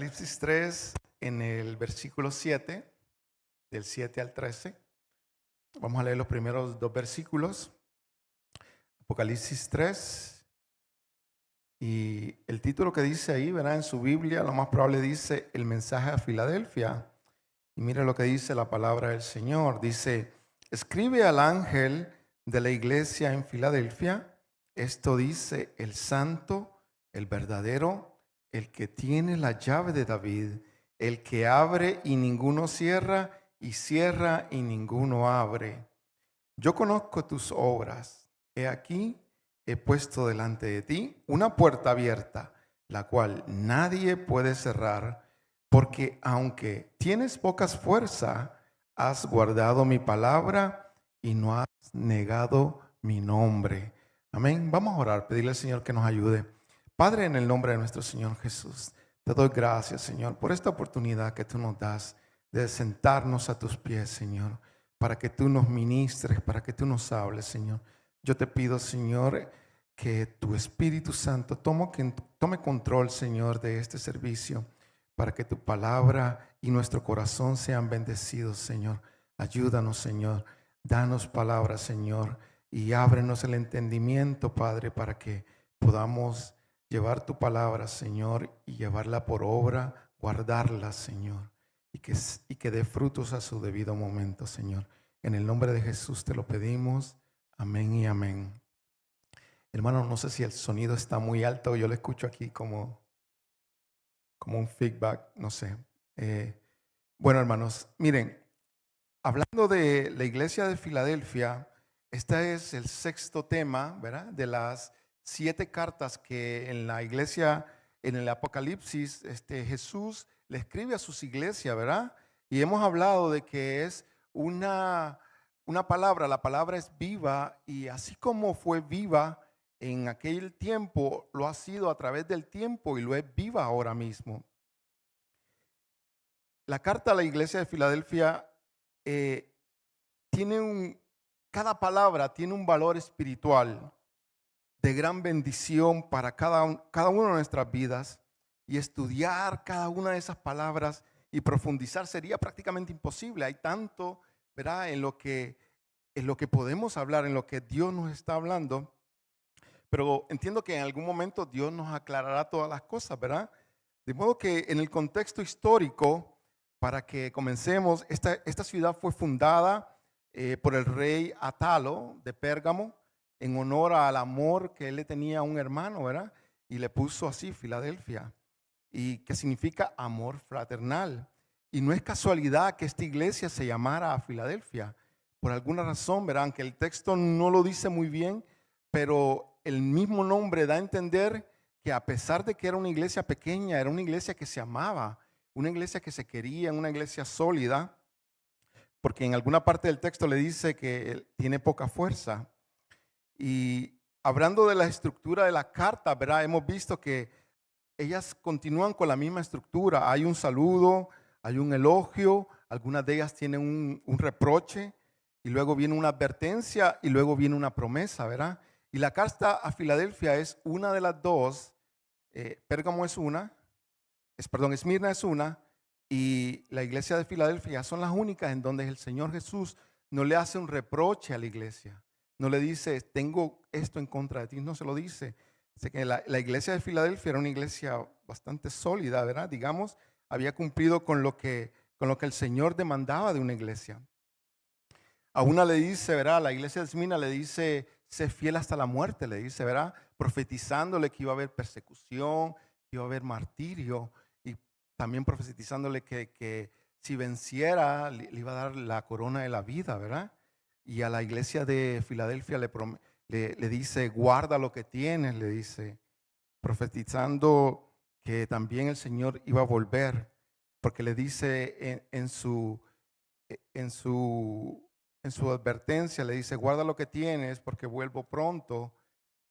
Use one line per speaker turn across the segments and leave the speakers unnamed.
Apocalipsis 3 en el versículo 7, del 7 al 13. Vamos a leer los primeros dos versículos. Apocalipsis 3 y el título que dice ahí, ¿verdad? En su Biblia, lo más probable dice el mensaje a Filadelfia. Y mire lo que dice la palabra del Señor. Dice, escribe al ángel de la iglesia en Filadelfia. Esto dice el santo, el verdadero, el que tiene la llave de David, el que abre y ninguno cierra, y cierra y ninguno abre. Yo conozco tus obras. He aquí, he puesto delante de ti una puerta abierta, la cual nadie puede cerrar, porque aunque tienes pocas fuerzas, has guardado mi palabra y no has negado mi nombre. Amén. Vamos a orar, pedirle al Señor que nos ayude. Padre, en el nombre de nuestro Señor Jesús, te doy gracias, Señor, por esta oportunidad que tú nos das de sentarnos a tus pies, Señor, para que tú nos ministres, para que tú nos hables, Señor. Yo te pido, Señor, que tu Espíritu Santo tome control, Señor, de este servicio, para que tu palabra y nuestro corazón sean bendecidos, Señor. Ayúdanos, Señor. Danos palabras, Señor, y ábrenos el entendimiento, Padre, para que podamos llevar tu palabra, Señor, y llevarla por obra, guardarla, Señor, y que dé frutos a su debido momento, Señor. En el nombre de Jesús te lo pedimos. Amén y amén. Hermano, no sé si el sonido está muy alto. Yo lo escucho aquí como un feedback, no sé. Bueno, hermanos, miren, hablando de la iglesia de Filadelfia, este es el sexto tema, ¿verdad? De las 7 cartas que en la iglesia, en el Apocalipsis, Jesús le escribe a sus iglesias, ¿verdad? Y hemos hablado de que es una palabra, la palabra es viva, y así como fue viva en aquel tiempo, lo ha sido a través del tiempo y lo es viva ahora mismo. La carta a la iglesia de Filadelfia cada palabra tiene un valor espiritual de gran bendición para cada una de nuestras vidas, y estudiar cada una de esas palabras y profundizar sería prácticamente imposible. Hay tanto, ¿verdad?, en lo que podemos hablar, en lo que Dios nos está hablando, pero entiendo que en algún momento Dios nos aclarará todas las cosas, ¿verdad? De modo que en el contexto histórico, para que comencemos, esta ciudad fue fundada por el rey Atalo de Pérgamo en honor al amor que él le tenía a un hermano, ¿verdad? Y le puso así Filadelfia, y que significa amor fraternal. Y no es casualidad que esta iglesia se llamara Filadelfia. Por alguna razón, verán que el texto no lo dice muy bien, pero el mismo nombre da a entender que a pesar de que era una iglesia pequeña, era una iglesia que se amaba, una iglesia que se quería, una iglesia sólida, porque en alguna parte del texto le dice que tiene poca fuerza. Y hablando de la estructura de la carta, ¿verdad? Hemos visto que ellas continúan con la misma estructura. Hay un saludo, hay un elogio, algunas de ellas tienen un reproche, y luego viene una advertencia, y luego viene una promesa, ¿verdad? Y la carta a Filadelfia es una de las dos. Pérgamo es una, Esmirna es una, y la iglesia de Filadelfia son las únicas en donde el Señor Jesús no le hace un reproche a la iglesia. No le dice, tengo esto en contra de ti. No se lo dice. Así que la iglesia de Filadelfia era una iglesia bastante sólida, ¿verdad? Digamos, había cumplido con lo que el Señor demandaba de una iglesia. A una le dice, ¿verdad? La iglesia de Esmirna le dice, sé fiel hasta la muerte, le dice, ¿verdad? Profetizándole que iba a haber persecución, que iba a haber martirio, y también profetizándole que si venciera le iba a dar la corona de la vida, ¿verdad? Y a la iglesia de Filadelfia le dice, guarda lo que tienes, le dice, profetizando que también el Señor iba a volver, porque le dice en su advertencia, le dice, guarda lo que tienes porque vuelvo pronto,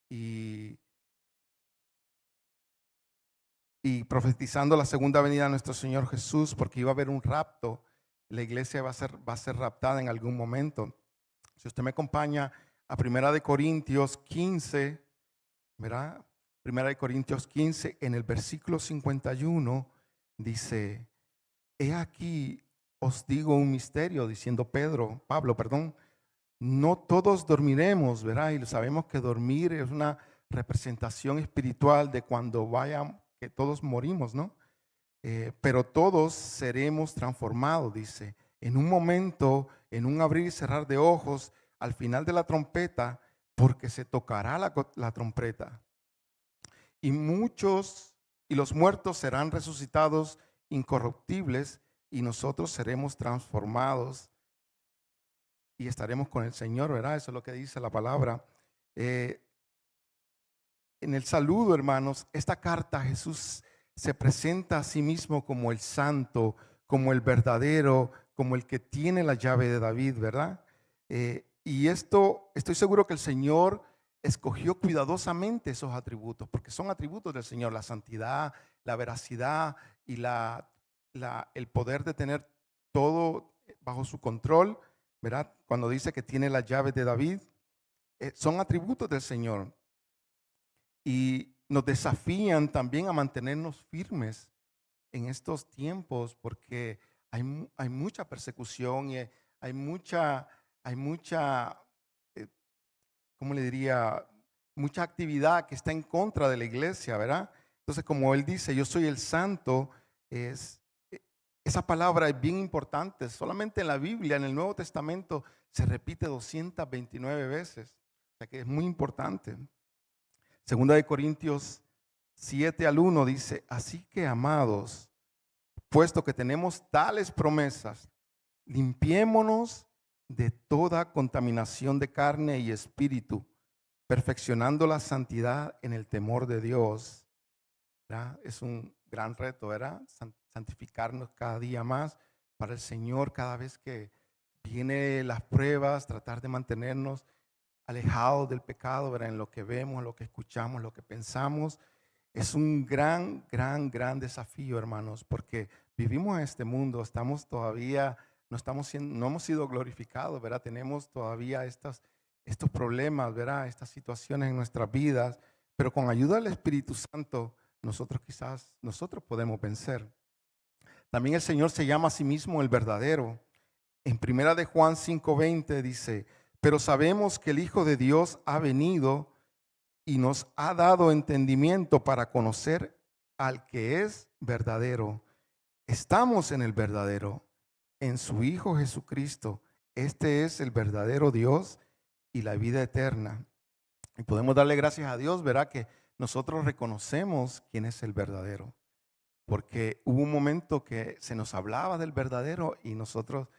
y profetizando la segunda venida de nuestro Señor Jesús, porque iba a haber un rapto. La iglesia va a ser raptada en algún momento. Si usted me acompaña a Primera de Corintios 15, ¿verdad? Primera de Corintios 15, en el versículo 51, dice, he aquí os digo un misterio, diciendo Pablo, no todos dormiremos, ¿verdad? Y sabemos que dormir es una representación espiritual de cuando vayan, que todos morimos, ¿no? Pero todos seremos transformados, dice, en un momento, en un abrir y cerrar de ojos, al final de la trompeta, porque se tocará la trompeta. Y los muertos serán resucitados incorruptibles y nosotros seremos transformados y estaremos con el Señor, ¿verdad? Eso es lo que dice la palabra. Eh, en el saludo, hermanos, esta carta Jesús se presenta a sí mismo como el santo, como el verdadero, como el que tiene la llave de David, ¿verdad? Y esto, estoy seguro que el Señor escogió cuidadosamente esos atributos, porque son atributos del Señor, la santidad, la veracidad y el poder de tener todo bajo su control, ¿verdad? Cuando dice que tiene la llave de David, son atributos del Señor y nos desafían también a mantenernos firmes en estos tiempos porque hay mucha persecución y hay mucha, eh, ¿cómo le diría? Mucha actividad que está en contra de la iglesia, ¿verdad? Entonces, como él dice, yo soy el santo, es, eh, esa palabra es bien importante. Solamente en la Biblia, en el Nuevo Testamento, se repite 229 veces. O sea que es muy importante. Segunda de Corintios 7:1 dice, así que amados, puesto que tenemos tales promesas, limpiémonos de toda contaminación de carne y espíritu, perfeccionando la santidad en el temor de Dios. ¿Verdad? Es un gran reto, ¿verdad? Santificarnos cada día más para el Señor, cada vez que vienen las pruebas, tratar de mantenernos alejados del pecado, ¿verdad? En lo que vemos, en lo que escuchamos, en lo que pensamos. Es un gran desafío, hermanos, porque vivimos en este mundo, estamos todavía, no hemos sido glorificados, ¿verdad? Tenemos todavía estos problemas, ¿verdad? Estas situaciones en nuestras vidas, pero con ayuda del Espíritu Santo, nosotros podemos vencer. También el Señor se llama a sí mismo el verdadero. En primera de Juan 5:20 dice, pero sabemos que el Hijo de Dios ha venido y nos ha dado entendimiento para conocer al que es verdadero. Estamos en el verdadero, en su Hijo Jesucristo. Este es el verdadero Dios y la vida eterna. Y podemos darle gracias a Dios, verá que nosotros reconocemos quién es el verdadero. Porque hubo un momento que se nos hablaba del verdadero y nosotros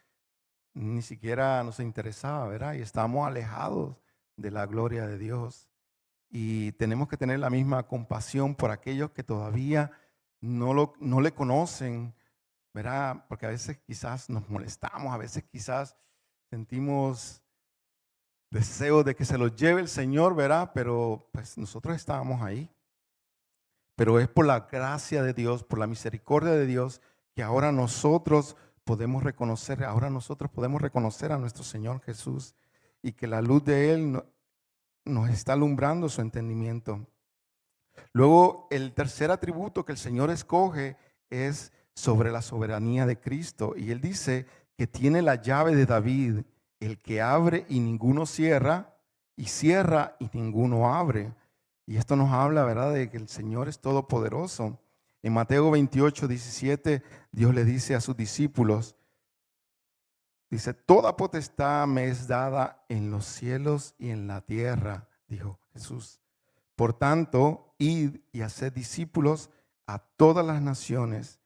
ni siquiera nos interesaba, ¿verdad? Y estábamos alejados de la gloria de Dios. Y tenemos que tener la misma compasión por aquellos que todavía no le conocen, ¿verdad? Porque a veces quizás nos molestamos, a veces quizás sentimos deseo de que se los lleve el Señor, ¿verdad? Pero pues nosotros estábamos ahí. Pero es por la gracia de Dios, por la misericordia de Dios, que ahora nosotros podemos reconocer a nuestro Señor Jesús y que la luz de Él nos está alumbrando su entendimiento. Luego, el tercer atributo que el Señor escoge es sobre la soberanía de Cristo. Y Él dice que tiene la llave de David, el que abre y ninguno cierra, y cierra y ninguno abre. Y esto nos habla, ¿verdad?, de que el Señor es todopoderoso. En Mateo 28:17, Dios le dice a sus discípulos, dice, toda potestad me es dada en los cielos y en la tierra, dijo Jesús. Por tanto, id y haced discípulos a todas las naciones,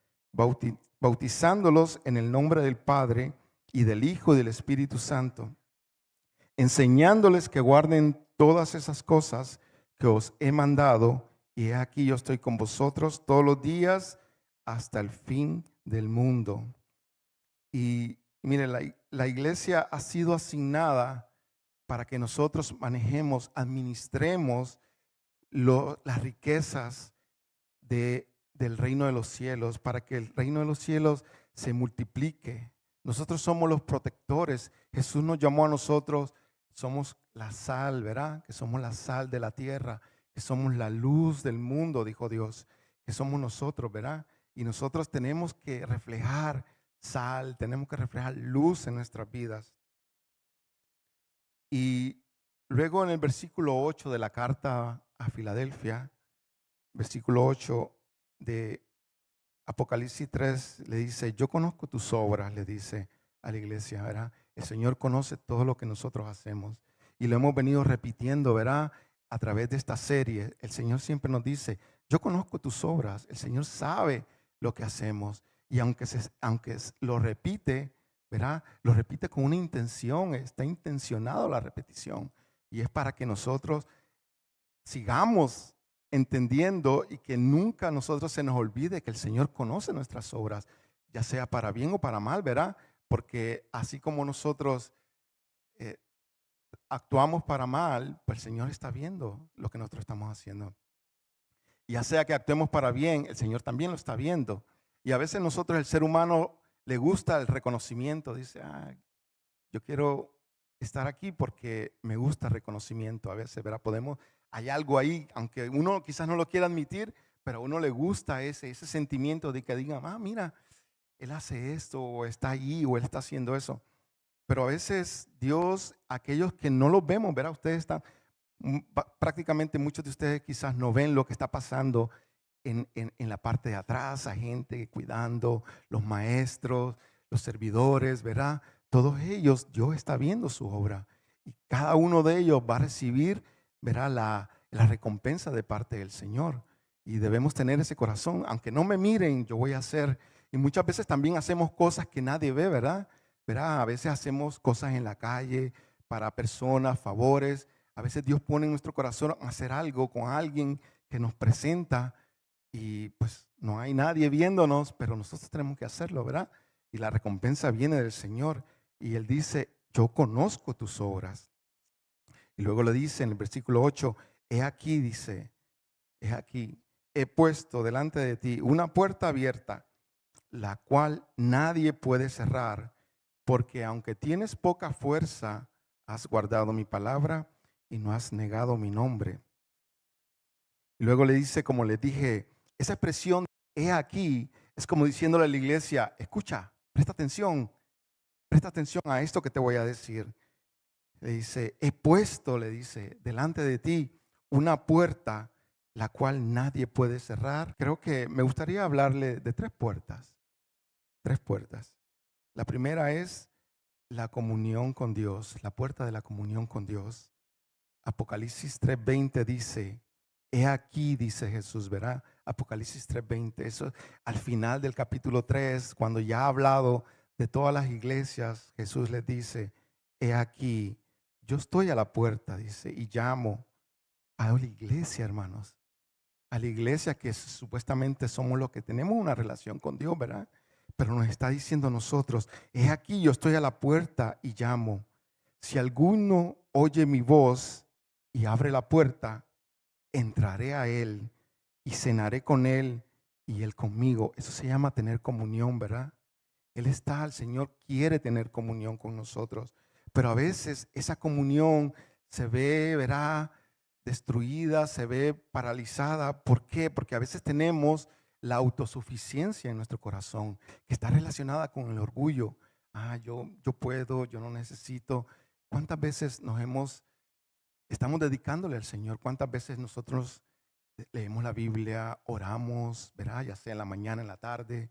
bautizándolos en el nombre del Padre y del Hijo y del Espíritu Santo, enseñándoles que guarden todas esas cosas que os he mandado, y he aquí yo estoy con vosotros todos los días hasta el fin del mundo. Y mire, la iglesia ha sido asignada para que nosotros manejemos, administremos las riquezas del reino de los cielos, para que el reino de los cielos se multiplique. Nosotros somos los protectores. Jesús nos llamó a nosotros, somos la sal, ¿verdad? Que somos la sal de la tierra, que somos la luz del mundo, dijo Dios, que somos nosotros, ¿verdad? Y nosotros tenemos que reflejar sal, tenemos que reflejar luz en nuestras vidas. Y luego en el versículo 8 de la carta a Filadelfia, versículo 8 de Apocalipsis 3, le dice, yo conozco tus obras, le dice a la iglesia, ¿verdad? El Señor conoce todo lo que nosotros hacemos y lo hemos venido repitiendo, ¿verdad? A través de esta serie, el Señor siempre nos dice, yo conozco tus obras, el Señor sabe lo que hacemos y aunque lo repite, ¿verdad? Lo repite con una intención, está intencionado la repetición y es para que nosotros sigamos entendiendo y que nunca a nosotros se nos olvide que el Señor conoce nuestras obras, ya sea para bien o para mal, ¿verdad? Porque así como nosotros eh, actuamos para mal, pues el Señor está viendo lo que nosotros estamos haciendo. Ya sea que actuemos para bien, el Señor también lo está viendo. Y a veces nosotros, el ser humano, le gusta el reconocimiento. Dice, yo quiero estar aquí porque me gusta el reconocimiento. A veces, ¿verdad? Hay algo ahí, aunque uno quizás no lo quiera admitir, pero a uno le gusta ese sentimiento de que digan, mira, él hace esto, o está allí, o él está haciendo eso. Pero a veces Dios, aquellos que no los vemos, ¿verdad? Ustedes están, prácticamente muchos de ustedes quizás no ven lo que está pasando en la parte de atrás, a gente cuidando, los maestros, los servidores, ¿verdad? Todos ellos, Dios está viendo su obra y cada uno de ellos va a recibir, ¿verdad? La recompensa de parte del Señor. Y debemos tener ese corazón, aunque no me miren, yo voy a hacer. Y muchas veces también hacemos cosas que nadie ve, ¿verdad? ¿Verdad? A veces hacemos cosas en la calle para personas, favores. A veces Dios pone en nuestro corazón hacer algo con alguien que nos presenta y pues no hay nadie viéndonos, pero nosotros tenemos que hacerlo, ¿verdad? Y la recompensa viene del Señor. Y Él dice, yo conozco tus obras. Y luego le dice en el versículo 8, he aquí, dice, he aquí, he puesto delante de ti una puerta abierta, la cual nadie puede cerrar, porque aunque tienes poca fuerza, has guardado mi palabra y no has negado mi nombre. Y luego le dice, como les dije, esa expresión, he aquí, es como diciéndole a la iglesia, escucha, presta atención a esto que te voy a decir. Le dice, he puesto, le dice, delante de ti una puerta, la cual nadie puede cerrar. Creo que me gustaría hablarle de tres puertas, tres puertas. La primera es la comunión con Dios, la puerta de la comunión con Dios. Apocalipsis 3:20 dice, he aquí, dice Jesús, verá, Apocalipsis 3:20, eso al final del capítulo 3, cuando ya ha hablado de todas las iglesias, Jesús les dice, he aquí, yo estoy a la puerta, dice, y llamo a la iglesia, hermanos, a la iglesia que supuestamente somos los que tenemos una relación con Dios, ¿verdad? Pero nos está diciendo a nosotros, he aquí, yo estoy a la puerta y llamo. Si alguno oye mi voz y abre la puerta, entraré a él y cenaré con él y él conmigo. Eso se llama tener comunión, ¿verdad? El Señor quiere tener comunión con nosotros, pero a veces esa comunión se ve, verá, destruida, se ve paralizada. ¿Por qué? Porque a veces tenemos la autosuficiencia en nuestro corazón, que está relacionada con el orgullo. Yo puedo, yo no necesito. ¿Cuántas veces estamos dedicándole al Señor? ¿Cuántas veces nosotros leemos la Biblia, oramos, ¿verdad? Ya sea en la mañana, en la tarde?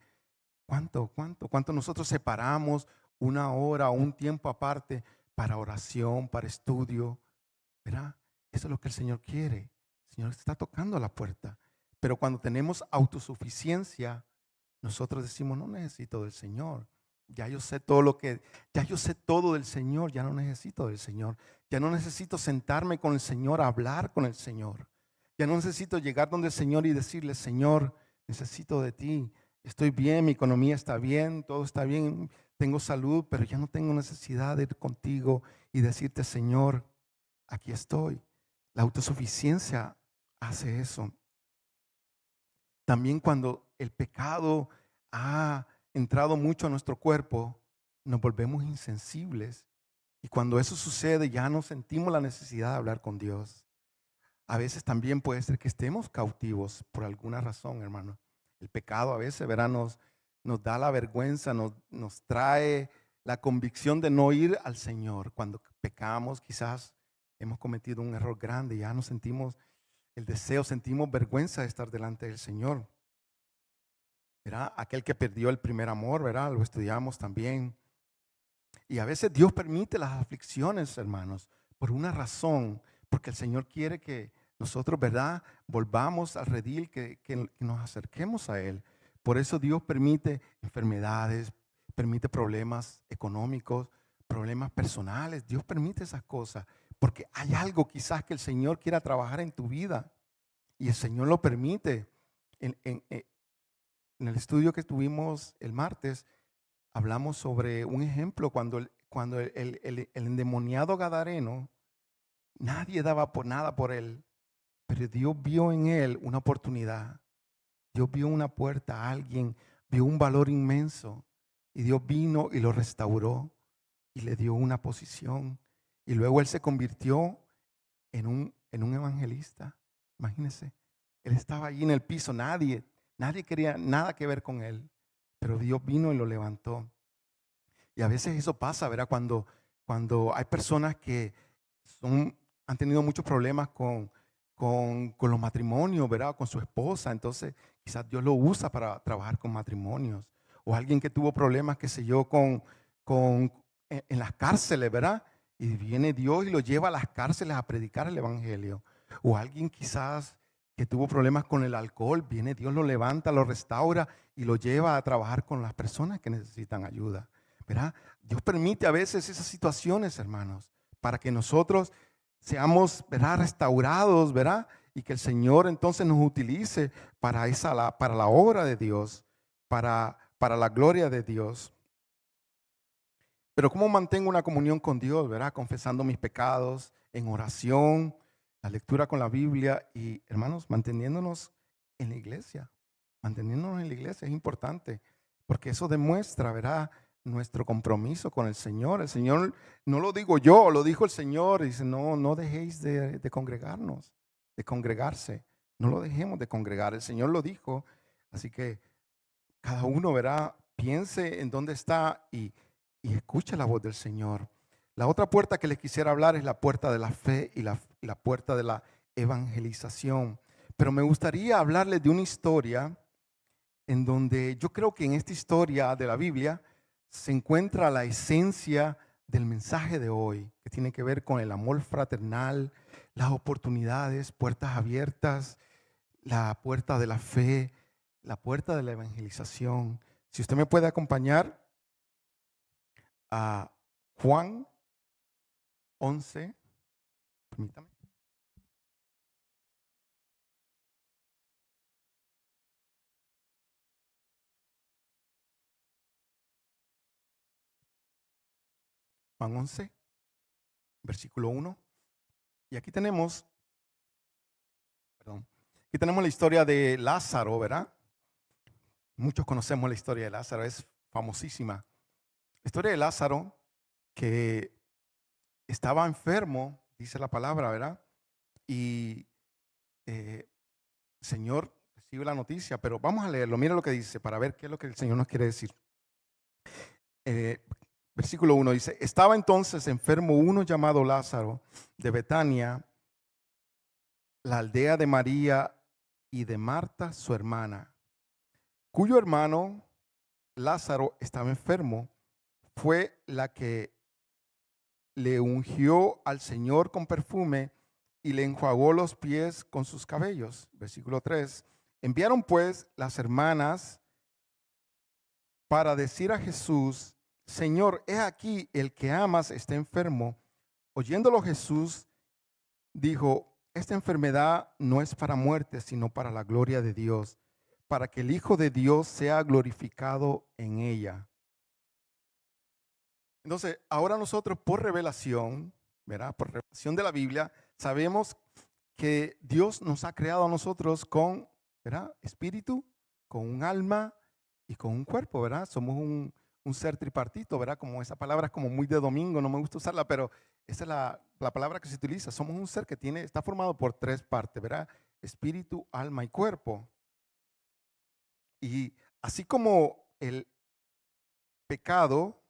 ¿Cuánto nosotros separamos una hora o un tiempo aparte para oración, para estudio? ¿Verdad? Eso es lo que el Señor quiere. El Señor está tocando a la puerta. Pero cuando tenemos autosuficiencia, nosotros decimos, no necesito del Señor. Ya yo sé todo del Señor, ya no necesito del Señor. Ya no necesito sentarme con el Señor a hablar con el Señor. Ya no necesito llegar donde el Señor y decirle, Señor, necesito de ti. Estoy bien, mi economía está bien, todo está bien, tengo salud, pero ya no tengo necesidad de ir contigo y decirte, Señor, aquí estoy. La autosuficiencia hace eso. También cuando el pecado ha entrado mucho a nuestro cuerpo, nos volvemos insensibles. Y cuando eso sucede, ya no sentimos la necesidad de hablar con Dios. A veces también puede ser que estemos cautivos por alguna razón, hermano. El pecado a veces, ¿verdad? Nos da la vergüenza, nos trae la convicción de no ir al Señor. Cuando pecamos, quizás hemos cometido un error grande, ya nos sentimos el deseo, sentimos vergüenza de estar delante del Señor. ¿Verdad? Aquel que perdió el primer amor, ¿verdad? Lo estudiamos también. Y a veces Dios permite las aflicciones, hermanos, por una razón, porque el Señor quiere que nosotros, ¿verdad?, volvamos al redil, que nos acerquemos a Él. Por eso Dios permite enfermedades, permite problemas económicos, problemas personales. Dios permite esas cosas, porque hay algo quizás que el Señor quiera trabajar en tu vida y el Señor lo permite. En el estudio que tuvimos el martes, hablamos sobre un ejemplo cuando el endemoniado gadareno, nadie daba por nada por él, pero Dios vio en él una oportunidad. Dios vio una puerta a alguien, vio un valor inmenso y Dios vino y lo restauró y le dio una posición. Y luego él se convirtió en un evangelista. Imagínense, él estaba allí en el piso, nadie quería nada que ver con él, pero Dios vino y lo levantó. Y a veces eso pasa, ¿verdad? Cuando hay personas que han tenido muchos problemas con los matrimonios, ¿verdad? Con su esposa. Entonces, quizás Dios lo usa para trabajar con matrimonios. O alguien que tuvo problemas, qué sé yo, en las cárceles, ¿verdad? Y viene Dios y lo lleva a las cárceles a predicar el evangelio. O alguien quizás que tuvo problemas con el alcohol, viene Dios, lo levanta, lo restaura y lo lleva a trabajar con las personas que necesitan ayuda. ¿Verdad? Dios permite a veces esas situaciones, hermanos, para que nosotros seamos, ¿verdad?, restaurados, ¿verdad? Y que el Señor entonces nos utilice para la obra de Dios, para la gloria de Dios. Pero ¿cómo mantengo una comunión con Dios, ¿verdad? Confesando mis pecados, en oración, la lectura con la Biblia y, hermanos, manteniéndonos en la iglesia. Manteniéndonos en la iglesia es importante, porque eso demuestra, ¿verdad?, nuestro compromiso con el Señor. El Señor, no lo digo yo, lo dijo el Señor. Dice, no dejéis de congregarnos, de congregarse. No lo dejemos de congregar. El Señor lo dijo. Así que cada uno, ¿verdad?, piense en dónde está y escuche la voz del Señor. La otra puerta que les quisiera hablar es la puerta de la fe y la puerta de la evangelización. Pero me gustaría hablarles de una historia en donde yo creo que en esta historia de la Biblia se encuentra la esencia del mensaje de hoy, que tiene que ver con el amor fraternal, las oportunidades, puertas abiertas, la puerta de la fe, la puerta de la evangelización. Si usted me puede acompañar a Juan 11, permítame. Juan 11, versículo 1. Y aquí tenemos, perdón, aquí tenemos la historia de Lázaro, ¿verdad? Muchos conocemos la historia de Lázaro, es famosísima. La historia de Lázaro, que estaba enfermo, dice la palabra, ¿verdad? Y el Señor recibe la noticia, pero vamos a leerlo. Mira lo que dice para ver qué es lo que el Señor nos quiere decir. Eh, Versículo 1 dice, estaba entonces enfermo uno llamado Lázaro de Betania, la aldea de María y de Marta, su hermana, cuyo hermano Lázaro estaba enfermo. Fue la que le ungió al Señor con perfume y le enjuagó los pies con sus cabellos. Versículo 3. Enviaron pues las hermanas para decir a Jesús, Señor, he aquí el que amas está enfermo. Oyéndolo Jesús dijo, esta enfermedad no es para muerte, sino para la gloria de Dios, para que el Hijo de Dios sea glorificado en ella. Entonces, ahora nosotros por revelación, ¿verdad? Por revelación de la Biblia, sabemos que Dios nos ha creado a nosotros con, ¿verdad?, espíritu, con un alma y con un cuerpo, ¿verdad? Somos un ser tripartito, ¿verdad? Como esa palabra es como muy de domingo, no me gusta usarla, pero esa es la palabra que se utiliza. Somos un ser que está formado por tres partes, ¿verdad? Espíritu, alma y cuerpo. Y así como el pecado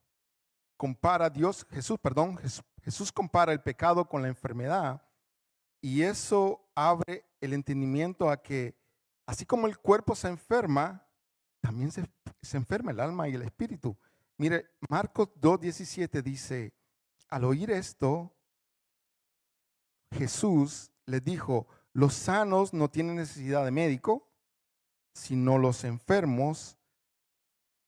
compara Dios, Jesús, perdón, Jesús compara el pecado con la enfermedad y eso abre el entendimiento a que así como el cuerpo se enferma, también se enferma el alma y el espíritu. Mire, Marcos 2:17 dice, al oír esto, Jesús les dijo, los sanos no tienen necesidad de médico, sino los enfermos.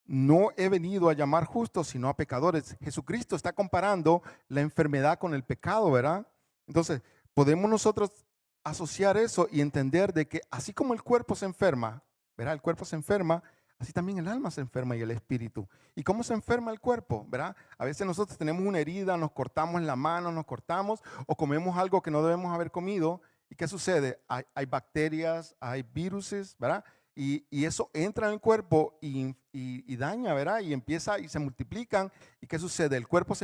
No he venido a llamar justos, sino a pecadores. Jesucristo está comparando la enfermedad con el pecado, ¿verdad? Entonces, podemos nosotros asociar eso y entender de que así como el cuerpo se enferma, ¿verdad? El cuerpo se enferma, así también el alma se enferma y el espíritu. ¿Y cómo se enferma el cuerpo, verdad? A veces nosotros tenemos una herida, nos cortamos en la mano, nos cortamos o comemos algo que no debemos haber comido. ¿Y qué sucede? Hay bacterias, hay viruses, ¿verdad? Y eso entra en el cuerpo y daña, ¿verdad? Y empieza y se multiplican. ¿Y qué sucede? El cuerpo se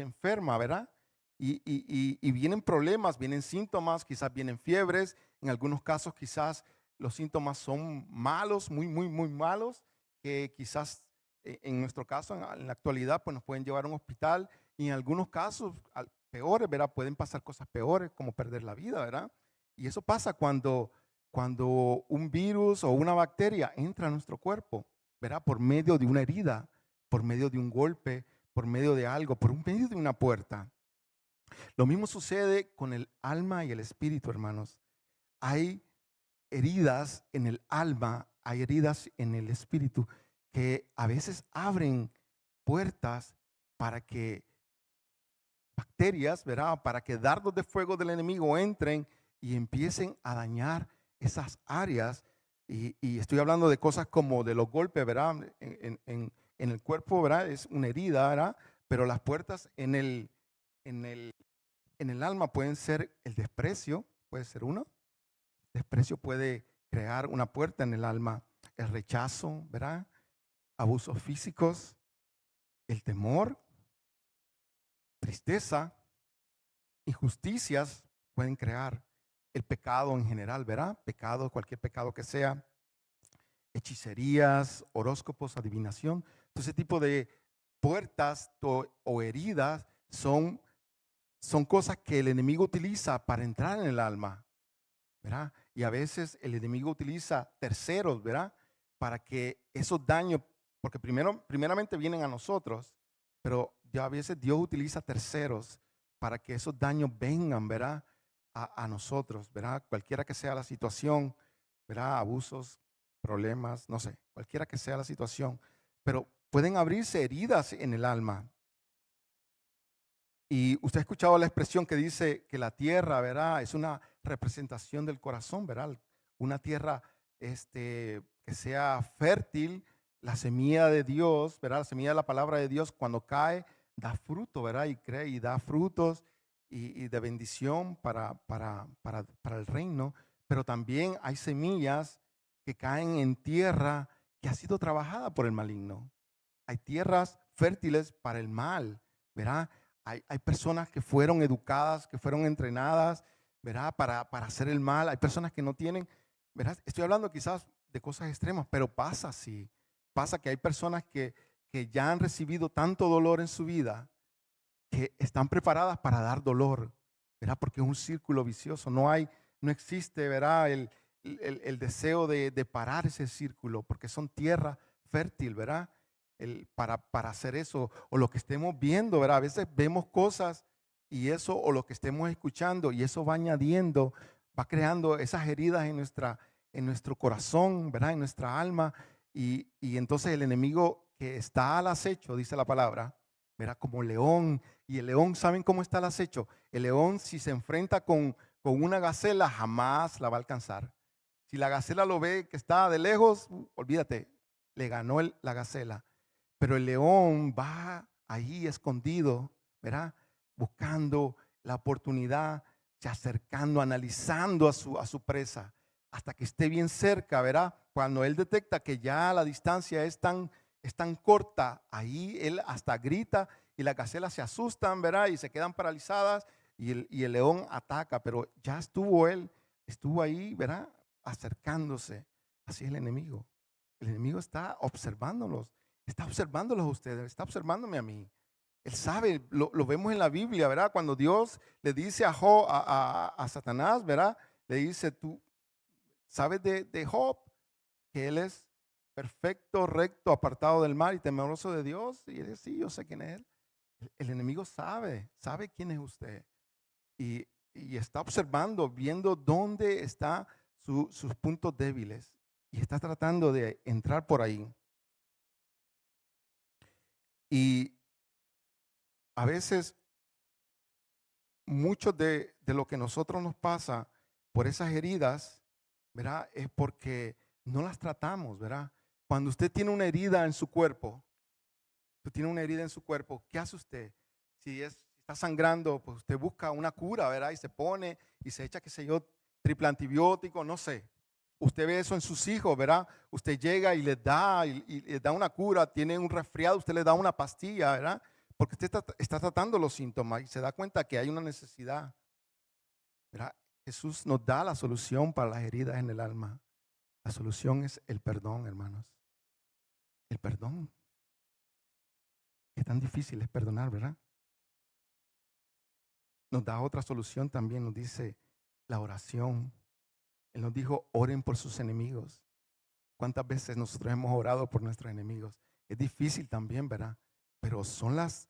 enferma, ¿verdad? Y vienen problemas, vienen síntomas, quizás vienen fiebres. En algunos casos quizás los síntomas son malos, muy, muy, muy malos, que quizás en nuestro caso, en la actualidad, pues nos pueden llevar a un hospital. Y en algunos casos peores, ¿verdad? Pueden pasar cosas peores, como perder la vida, ¿verdad? Y eso pasa cuando un virus o una bacteria entra a nuestro cuerpo, ¿verdad? Por medio de una herida, por medio de un golpe, por medio de algo, por medio de una puerta. Lo mismo sucede con el alma y el espíritu, hermanos. Hay heridas en el alma, hay heridas en el espíritu que a veces abren puertas para que bacterias, ¿verdad? Para que dardos de fuego del enemigo entren y empiecen a dañar esas áreas. Y estoy hablando de cosas como de los golpes, ¿verdad? En el cuerpo, ¿verdad? Es una herida, ¿verdad? Pero las puertas en el, en el alma pueden ser el desprecio, puede ser uno. Desprecio puede crear una puerta en el alma. El rechazo, ¿verdad? Abusos físicos, el temor, tristeza, injusticias pueden crear el pecado en general, ¿verdad? Pecado, cualquier pecado que sea, hechicerías, horóscopos, adivinación. Todo ese tipo de puertas o heridas son cosas que el enemigo utiliza para entrar en el alma, ¿verdad? Y a veces el enemigo utiliza terceros, ¿verdad? Para que esos daños, porque primeramente vienen a nosotros, pero ya a veces Dios utiliza terceros para que esos daños vengan, ¿verdad? A nosotros, ¿verdad? Cualquiera que sea la situación, ¿verdad? Abusos, problemas, no sé, cualquiera que sea la situación, pero pueden abrirse heridas en el alma. Y usted ha escuchado la expresión que dice que la tierra, ¿verdad? Es una representación del corazón, ¿verdad? Una tierra que sea fértil, la semilla de Dios, ¿verdad? La semilla de la palabra de Dios cuando cae da fruto, ¿verdad? Y cree y da frutos y de bendición para el reino. Pero también hay semillas que caen en tierra que ha sido trabajada por el maligno. Hay tierras fértiles para el mal, ¿verdad? Hay personas que fueron educadas, que fueron entrenadas, ¿verdad? Para hacer el mal. Hay personas que no tienen, ¿verdad? Estoy hablando quizás de cosas extremas, pero pasa así. Pasa que hay personas que ya han recibido tanto dolor en su vida que están preparadas para dar dolor, ¿verdad? Porque es un círculo vicioso. No existe, ¿verdad? El deseo de parar ese círculo, porque son tierra fértil, ¿verdad? Para hacer eso, o lo que estemos viendo, ¿verdad? A veces vemos cosas y eso, o lo que estemos escuchando, y eso va añadiendo, va creando esas heridas en nuestro corazón, ¿verdad? En nuestra alma, y entonces el enemigo que está al acecho, dice la palabra, ¿verdad? Como león, y el león, ¿saben cómo está el acecho? El león, si se enfrenta con una gacela, jamás la va a alcanzar. Si la gacela lo ve que está de lejos, olvídate, le ganó la gacela. Pero el león va ahí escondido, ¿verdad? Buscando la oportunidad, se acercando, analizando a su presa, hasta que esté bien cerca, ¿verdad? Cuando él detecta que ya la distancia es tan corta, ahí él hasta grita y las gacelas se asustan, ¿verdad? Y se quedan paralizadas y el león ataca, pero ya estuvo ahí, ¿verdad? Acercándose. Así es el enemigo. El enemigo está observándolos. Está observándolos a ustedes. Está observándome a mí. Él sabe, lo vemos en la Biblia, ¿verdad? Cuando Dios le dice a Satanás, ¿verdad? Le dice, tú sabes de Job, que él es perfecto, recto, apartado del mal y temeroso de Dios. Y él dice, sí, yo sé quién es él. El enemigo sabe quién es usted. Y está observando, viendo dónde están sus puntos débiles. Y está tratando de entrar por ahí. Y a veces, mucho de lo que nosotros nos pasa por esas heridas, ¿verdad? Es porque no las tratamos, ¿verdad? Cuando usted tiene una herida en su cuerpo, ¿qué hace usted? Si está sangrando, pues usted busca una cura, ¿verdad? Y se pone y se echa, qué sé yo, triple antibiótico, no sé. Usted ve eso en sus hijos, ¿verdad? Usted llega y les da una cura, tiene un resfriado, usted le da una pastilla, ¿verdad? Porque usted está tratando los síntomas y se da cuenta que hay una necesidad, ¿verdad? Jesús nos da la solución para las heridas en el alma. La solución es el perdón, hermanos. El perdón. Qué tan difícil es perdonar, ¿verdad? Nos da otra solución también, nos dice la oración. Él nos dijo, oren por sus enemigos. ¿Cuántas veces nosotros hemos orado por nuestros enemigos? Es difícil también, ¿verdad? Pero son las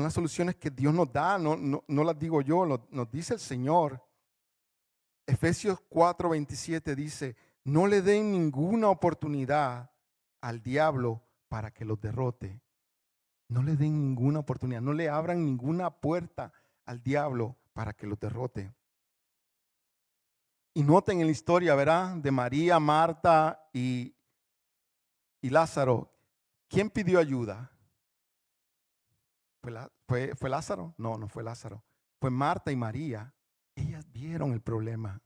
soluciones que Dios nos da, no las digo yo, nos dice el Señor. Efesios 4:27 dice, no le den ninguna oportunidad al diablo para que los derrote. No le den ninguna oportunidad, no le abran ninguna puerta al diablo para que los derrote. Y noten en la historia, ¿verdad? De María, Marta y Lázaro. ¿Quién pidió ayuda? ¿Fue Lázaro? No, no fue Lázaro. Fue Marta y María. Ellas vieron el problema.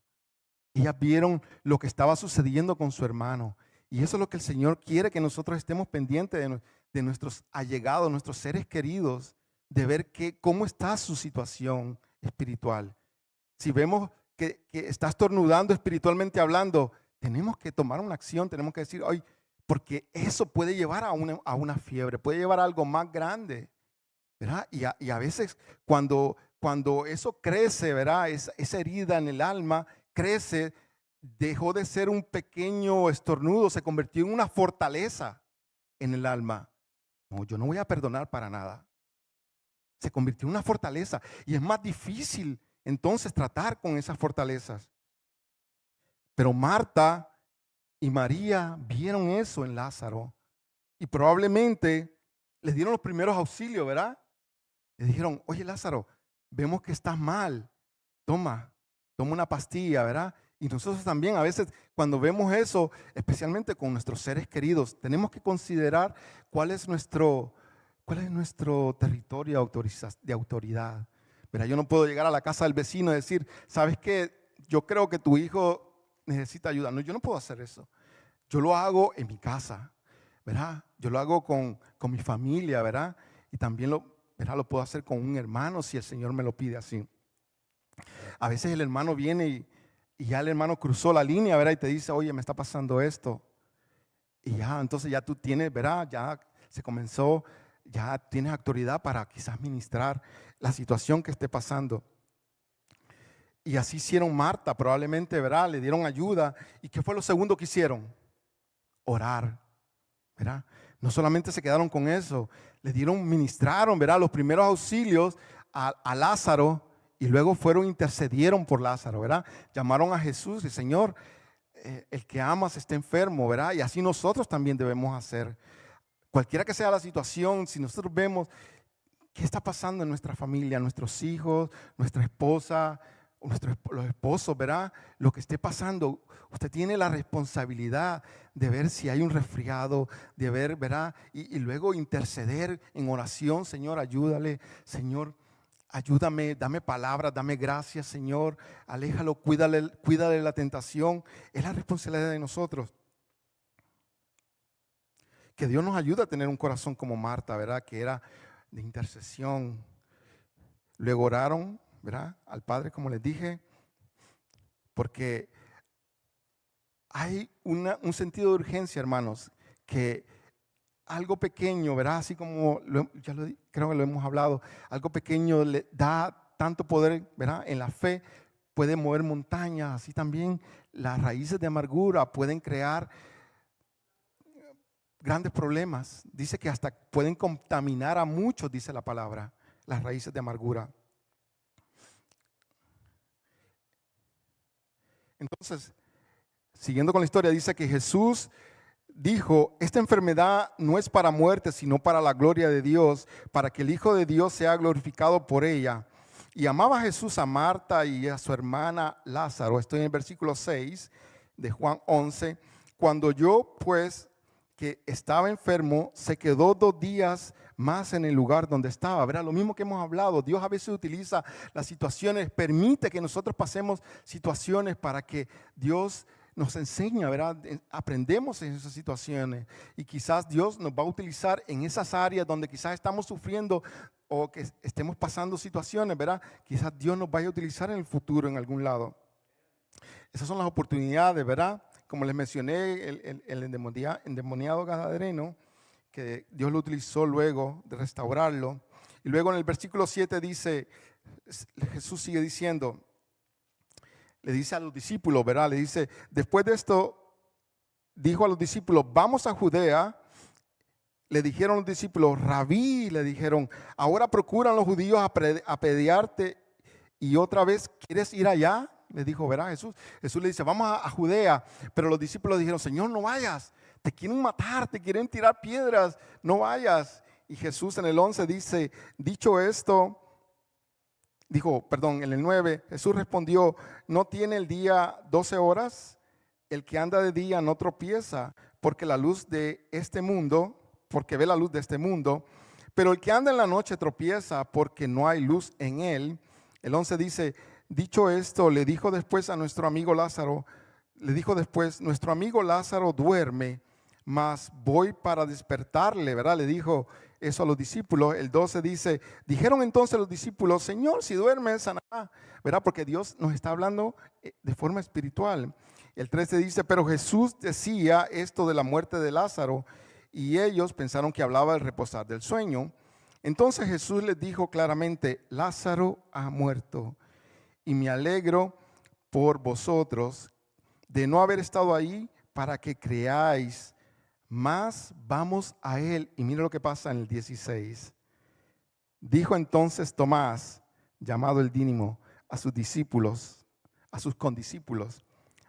Ellas vieron lo que estaba sucediendo con su hermano. Y eso es lo que el Señor quiere, que nosotros estemos pendientes de nuestros allegados, nuestros seres queridos, de ver cómo está su situación espiritual. Si vemos que está estornudando espiritualmente hablando, tenemos que tomar una acción, tenemos que decir, ay, porque eso puede llevar a una fiebre, puede llevar a algo más grande, ¿verdad? Y a veces cuando eso crece, ¿verdad? Esa herida en el alma crece, dejó de ser un pequeño estornudo, se convirtió en una fortaleza en el alma. No, yo no voy a perdonar para nada. Se convirtió en una fortaleza y es más difícil entonces tratar con esas fortalezas. Pero Marta y María vieron eso en Lázaro y probablemente les dieron los primeros auxilios, ¿verdad? Le dijeron, oye Lázaro, vemos que estás mal, toma una pastilla, ¿verdad? Y nosotros también a veces cuando vemos eso, especialmente con nuestros seres queridos, tenemos que considerar cuál es nuestro territorio de autoridad. Mira, yo no puedo llegar a la casa del vecino y decir, ¿sabes qué? Yo creo que tu hijo necesita ayuda. No, yo no puedo hacer eso. Yo lo hago en mi casa, ¿verdad? Yo lo hago con mi familia, ¿verdad? Y también ¿verdad? Lo puedo hacer con un hermano si el Señor me lo pide así. A veces el hermano viene y ya el hermano cruzó la línea, ¿verdad? Y te dice, oye, me está pasando esto. Y ya, entonces ya tú tienes, ¿verdad? Ya se comenzó, ya tienes autoridad para quizás ministrar la situación que esté pasando. Y así hicieron Marta, probablemente, ¿verdad? Le dieron ayuda. ¿Y qué fue lo segundo que hicieron? Orar, ¿verdad? No solamente se quedaron con eso, ministraron, ¿verdad? Los primeros auxilios a Lázaro y luego intercedieron por Lázaro, ¿verdad? Llamaron a Jesús y Señor, el que amas está enfermo, ¿verdad? Y así nosotros también debemos hacer. Cualquiera que sea la situación, si nosotros vemos qué está pasando en nuestra familia, nuestros hijos, nuestra esposa, los esposos, ¿verdad? Lo que esté pasando, usted tiene la responsabilidad de ver si hay un resfriado, de ver, ¿verdad? Y luego interceder en oración, Señor, ayúdale, Señor, ayúdame, dame palabras, dame gracias, Señor, aléjalo, cuídale la tentación. Es la responsabilidad de nosotros. Que Dios nos ayude a tener un corazón como Marta, ¿verdad? Que era de intercesión. Luego oraron, ¿verdad? Al Padre, como les dije, porque hay un sentido de urgencia, hermanos, que algo pequeño, ¿verdad? Así como creo que lo hemos hablado, algo pequeño le da tanto poder, ¿verdad? En la fe puede mover montañas, así también las raíces de amargura pueden crear grandes problemas. Dice que hasta pueden contaminar a muchos, dice la palabra, las raíces de amargura. Entonces, siguiendo con la historia, dice que Jesús dijo, esta enfermedad no es para muerte, sino para la gloria de Dios, para que el Hijo de Dios sea glorificado por ella. Y amaba Jesús a Marta y a su hermana Lázaro. Estoy en el versículo 6 de Juan 11. Cuando yo, pues, que estaba enfermo, se quedó 2 días más en el lugar donde estaba. Verá, lo mismo que hemos hablado, Dios a veces utiliza las situaciones, permite que nosotros pasemos situaciones para que Dios nos enseña, ¿verdad? Aprendemos en esas situaciones y quizás Dios nos va a utilizar en esas áreas donde quizás estamos sufriendo o que estemos pasando situaciones, ¿verdad? Quizás Dios nos vaya a utilizar en el futuro en algún lado. Esas son las oportunidades, ¿verdad? Como les mencioné, el endemoniado gadareno, que Dios lo utilizó luego de restaurarlo. Y luego en el versículo 7 dice, Jesús sigue diciendo, le dice a los discípulos, ¿verdad? Le dice, después de esto, dijo a los discípulos, vamos a Judea. Le dijeron los discípulos, Rabí, le dijeron, ahora procuran los judíos apedrearte y otra vez, ¿quieres ir allá? Le dijo, ¿verdad? Jesús le dice, vamos a Judea. Pero los discípulos dijeron, Señor, no vayas. Te quieren matar, te quieren tirar piedras, no vayas. Y Jesús en el 11 dice, dicho esto, en el 9, Jesús respondió, ¿no tiene el día 12 horas? El que anda de día no tropieza, porque ve la luz de este mundo, pero el que anda en la noche tropieza porque no hay luz en él. El 11 dice, dicho esto, le dijo después, nuestro amigo Lázaro duerme, mas voy para despertarle, ¿verdad? Le dijo eso a los discípulos. El 12 dice, dijeron entonces los discípulos, Señor, si duermes, sanará, ¿verdad? Porque Dios nos está hablando de forma espiritual. El 13 dice, pero Jesús decía esto de la muerte de Lázaro y ellos pensaron que hablaba del reposar del sueño. Entonces Jesús les dijo claramente, Lázaro ha muerto y me alegro por vosotros de no haber estado ahí para que creáis. Mas vamos a él. Y mira lo que pasa en el 16. Dijo entonces Tomás, llamado el Dídimo, a sus discípulos, a sus condiscípulos,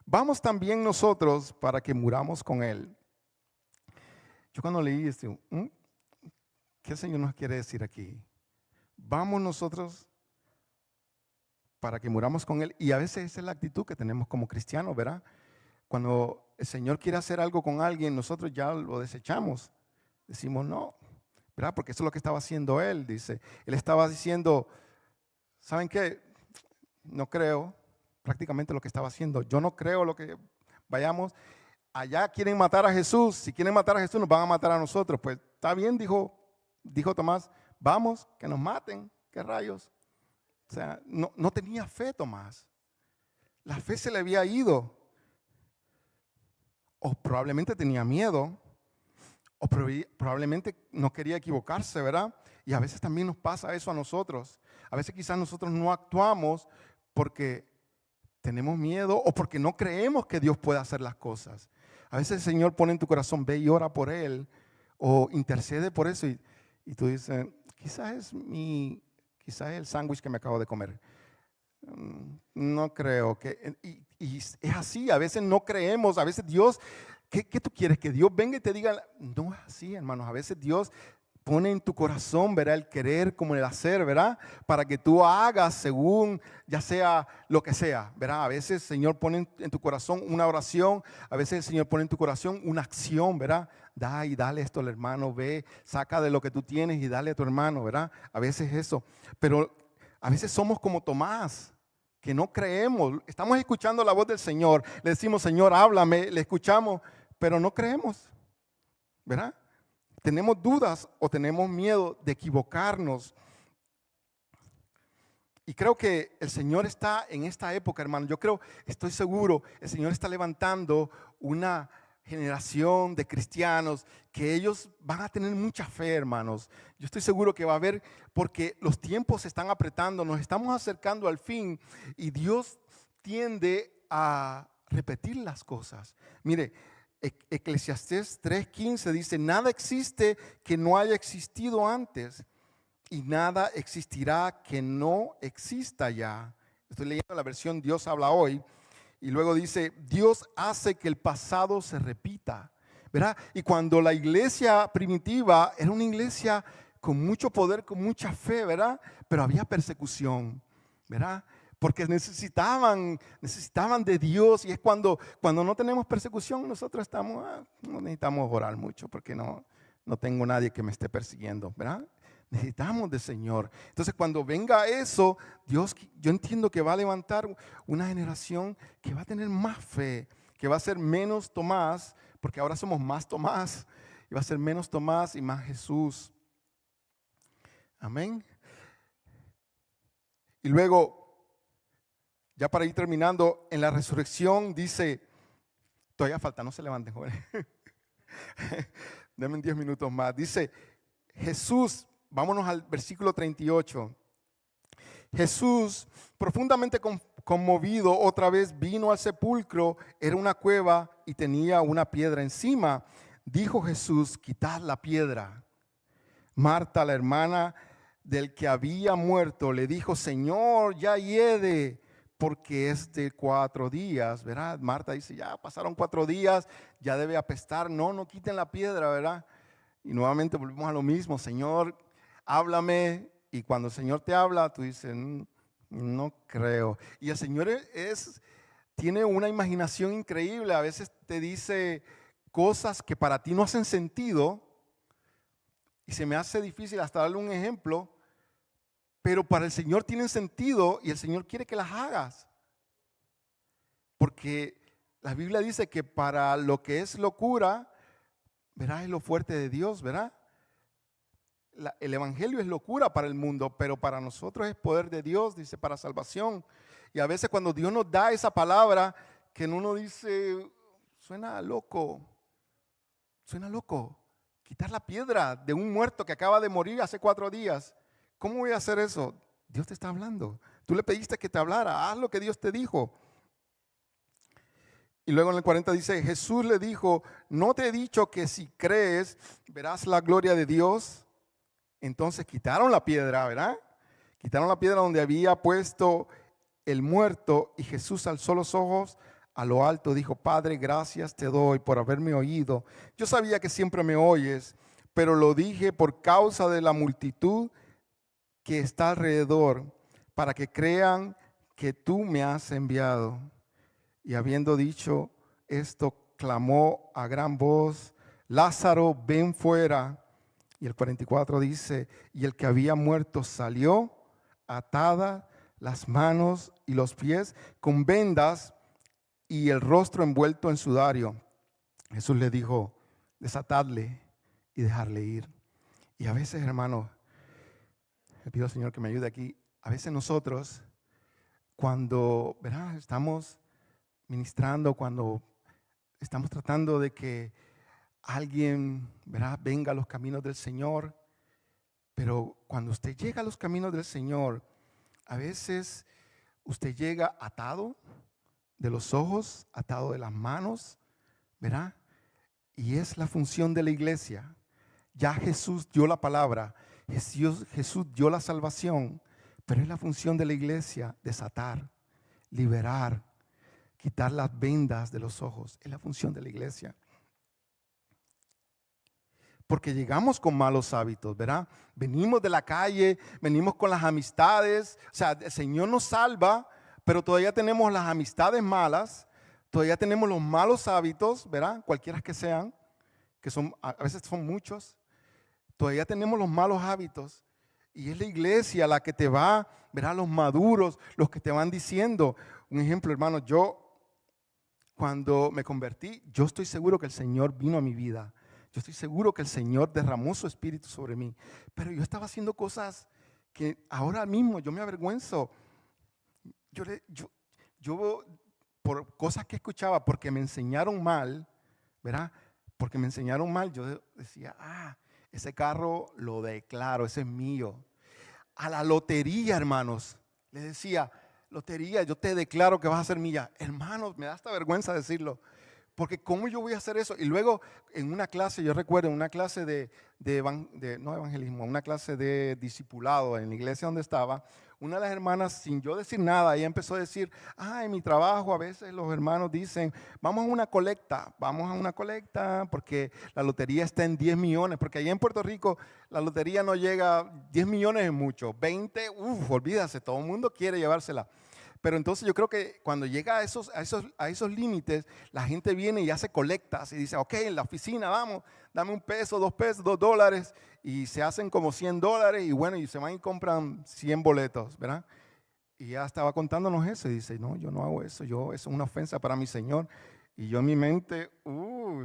vamos también nosotros para que muramos con él. Yo cuando leí esto, ¿qué el Señor nos quiere decir aquí? Vamos nosotros para que muramos con él. Y a veces esa es la actitud que tenemos como cristianos, ¿verdad? Cuando el Señor quiere hacer algo con alguien, nosotros ya lo desechamos. Decimos no, ¿verdad? Porque eso es lo que estaba haciendo él, dice. Él estaba diciendo, ¿saben qué? No creo, prácticamente lo que estaba haciendo. Yo no creo lo que vayamos. Allá quieren matar a Jesús. Si quieren matar a Jesús, nos van a matar a nosotros. Pues está bien, dijo Tomás, vamos, que nos maten. ¿Qué rayos? O sea, no tenía fe Tomás. La fe se le había ido. O probablemente tenía miedo, o probablemente no quería equivocarse, ¿verdad? Y a veces también nos pasa eso a nosotros. A veces quizás nosotros no actuamos porque tenemos miedo o porque no creemos que Dios pueda hacer las cosas. A veces el Señor pone en tu corazón, ve y ora por Él, o intercede por eso, y tú dices, quizás es el sándwich que me acabo de comer. No creo que, y es así, a veces no creemos, a veces Dios, ¿qué tú quieres? Que Dios venga y te diga, no es así, hermanos, a veces Dios pone en tu corazón, ¿verdad? El querer como el hacer, ¿verdad? Para que tú hagas según, ya sea lo que sea, ¿verdad? A veces el Señor pone en tu corazón una oración, a veces el Señor pone en tu corazón una acción, ¿verdad? Da y dale esto al hermano, ve, saca de lo que tú tienes y dale a tu hermano, ¿verdad? A veces eso, pero a veces somos como Tomás, que no creemos, estamos escuchando la voz del Señor, le decimos, Señor, háblame, le escuchamos, pero no creemos, ¿verdad? Tenemos dudas o tenemos miedo de equivocarnos. Y creo que el Señor está en esta época, hermano. Estoy seguro, el Señor está levantando una generación de cristianos que ellos van a tener mucha fe, hermanos. Yo estoy seguro que va a haber, porque los tiempos se están apretando, nos estamos acercando al fin y Dios tiende a repetir las cosas. Mire, Eclesiastés 3:15 dice, nada existe que no haya existido antes y nada existirá que no exista ya. Estoy leyendo la versión Dios habla hoy. Y luego dice, Dios hace que el pasado se repita, ¿verdad? Y cuando la iglesia primitiva era una iglesia con mucho poder, con mucha fe, ¿verdad? Pero había persecución, ¿verdad? Porque necesitaban de Dios. Y es cuando no tenemos persecución, nosotros estamos, no necesitamos orar mucho porque no tengo nadie que me esté persiguiendo, ¿verdad? Necesitamos del Señor. Entonces, cuando venga eso, Dios, yo entiendo que va a levantar una generación que va a tener más fe, que va a ser menos Tomás, porque ahora somos más Tomás, y va a ser menos Tomás y más Jesús. Amén. Y luego, ya para ir terminando, en la resurrección dice, todavía falta, no se levanten, jóvenes. Denme 10 minutos más. Dice, Jesús, vámonos al versículo 38. Jesús, profundamente conmovido, otra vez vino al sepulcro. Era una cueva y tenía una piedra encima. Dijo Jesús, quitad la piedra. Marta, la hermana del que había muerto, le dijo, Señor, ya hiede, porque es de 4 días, ¿verdad? Marta dice, ya pasaron 4 días, ya debe apestar. No quiten la piedra, ¿verdad? Y nuevamente volvemos a lo mismo, Señor, háblame. Y cuando el Señor te habla, tú dices, no creo. Y el Señor tiene una imaginación increíble. A veces te dice cosas que para ti no hacen sentido. Y se me hace difícil hasta darle un ejemplo. Pero para el Señor tienen sentido y el Señor quiere que las hagas. Porque la Biblia dice que para lo que es locura, ¿verdad? Es lo fuerte de Dios, ¿verdad? El evangelio es locura para el mundo, pero para nosotros es poder de Dios, dice, para salvación. Y a veces cuando Dios nos da esa palabra, que uno dice, suena loco, quitar la piedra de un muerto que acaba de morir hace 4 días. ¿Cómo voy a hacer eso? Dios te está hablando. Tú le pediste que te hablara, haz lo que Dios te dijo. Y luego en el 40 dice, Jesús le dijo, ¿no te he dicho que si crees verás la gloria de Dios? Entonces quitaron la piedra, ¿verdad? Quitaron la piedra donde había puesto el muerto y Jesús alzó los ojos a lo alto, dijo, Padre, gracias te doy por haberme oído. Yo sabía que siempre me oyes, pero lo dije por causa de la multitud que está alrededor, para que crean que tú me has enviado. Y habiendo dicho esto, clamó a gran voz, Lázaro, ven fuera. Y el 44 dice, y el que había muerto salió, atada las manos y los pies con vendas y el rostro envuelto en sudario. Jesús le dijo, desatadle y dejarle ir. Y a veces, hermano, le pido al Señor que me ayude aquí. A veces nosotros, cuando, ¿verdad?, estamos ministrando, cuando estamos tratando de que alguien, ¿verdad?, venga a los caminos del Señor, pero cuando usted llega a los caminos del Señor, a veces usted llega atado de los ojos, atado de las manos, ¿verdad? Y es la función de la iglesia. Ya Jesús dio la palabra, Jesús dio la salvación, pero es la función de la iglesia desatar, liberar, quitar las vendas de los ojos. Es la función de la iglesia. Porque llegamos con malos hábitos, ¿verdad? Venimos de la calle, venimos con las amistades. O sea, el Señor nos salva, pero todavía tenemos las amistades malas, todavía tenemos los malos hábitos, ¿verdad? Cualquiera que sean, que son, a veces son muchos. Todavía tenemos los malos hábitos. Y es la iglesia la que te va, ¿verdad? Los maduros, los que te van diciendo. Un ejemplo, hermano, yo cuando me convertí, yo estoy seguro que el Señor vino a mi vida. Yo estoy seguro que el Señor derramó su espíritu sobre mí. Pero yo estaba haciendo cosas que ahora mismo yo me avergüenzo. Yo por cosas que escuchaba, porque me enseñaron mal, ¿verdad? Porque me enseñaron mal. Yo decía, ese carro lo declaro, ese es mío. A la lotería, hermanos, les decía, lotería, yo te declaro que vas a ser mía. Hermanos, me da hasta vergüenza decirlo. Porque ¿cómo yo voy a hacer eso? Y luego en una clase, yo recuerdo, en una clase no evangelismo, una clase de discipulado en la iglesia donde estaba, una de las hermanas, sin yo decir nada, ella empezó a decir, en mi trabajo a veces los hermanos dicen, vamos a una colecta, porque la lotería está en 10 millones, porque allá en Puerto Rico la lotería no llega, 10 millones es mucho, 20, olvídase, todo el mundo quiere llevársela. Pero entonces yo creo que cuando llega a esos límites, la gente viene y hace colectas y dice, ok, en la oficina, vamos, dame un peso, 2 pesos, $2, y se hacen como $100 y bueno, y se van y compran 100 boletos, ¿verdad? Y ella estaba contándonos eso y dice, no, yo no hago eso, eso es una ofensa para mi Señor. Y yo en mi mente,